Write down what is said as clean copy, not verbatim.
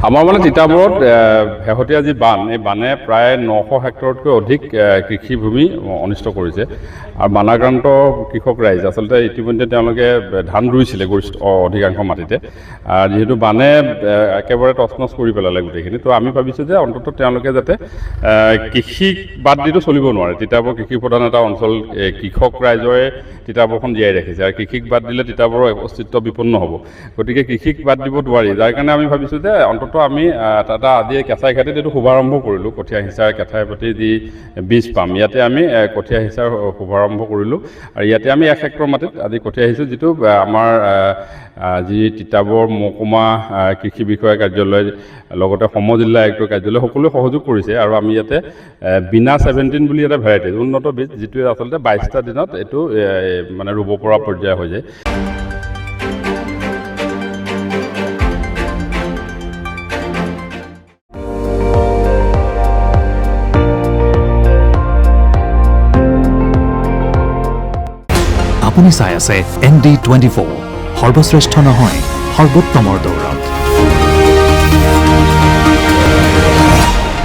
আমাৰ মানে তিতাবৰত শেহতীয়া যি বান এই বানে প্ৰায় 900 হেক্টৰতকৈ অধিক কৃষিভূমি অনিষ্ট কৰিছে আৰু বানাক্ৰান্ত কৃষক ৰাইজ আচলতে ইতিমধ্যে তেওঁলোকে ধান ৰুইছিলে অধিকাংশ মাটিতে যিহেতু বানে একেবাৰে তছনছ কৰি পেলালে গোটেইখিনি তো আমি ভাবিছোঁ যে অন্ততঃ তেওঁলোকে যাতে কৃষিক বাদ দিটো চলিব নোৱাৰে তিতাবৰ কৃষি প্ৰধান এটা অঞ্চল কৃষক ৰাইজৰে তিতাবৰখন জীয়াই ৰাখিছে আৰু কৃষিক বাদ দিলে তিতাবৰৰ অস্তিত্ব বিপন্ন হ'ব গতিকে কৃষিক বাদ দিব নোৱাৰি যাৰ কাৰণে আমি ভাবিছোঁ যে অন্ততঃ আমি এটা আজি কেঁচাই খেতিত এইটো শুভাৰম্ভ কৰিলোঁ কঠীয়া সিঁচাৰ কেঁচাই প্ৰতি যি বীজ পাম ইয়াতে আমি কঠীয়া সিঁচাৰ শুভাৰম্ভ কৰিলোঁ আৰু ইয়াতে আমি 1 হেক্টৰ মাটিত আজি কঠীয়া সিঁচো যিটো আমাৰ যি তিতাবৰ মহকুমা কৃষি বিষয়া কাৰ্যালয় লগতে সমজিল্লা আয়ুক্তৰ কাৰ্যালয় সকলোৱে সহযোগ কৰিছে আৰু আমি ইয়াতে বিনা 17 বুলি এটা ভেৰাইটি উন্নত বীজ যিটোৱে আচলতে 22টা দিনত এইটো মানে ৰুব পৰা পৰ্যায় হৈ যায় আপুনি চাই আছে ND24 সৰ্বশ্ৰেষ্ঠ নহয় সৰ্বোত্তমৰ দৌৰত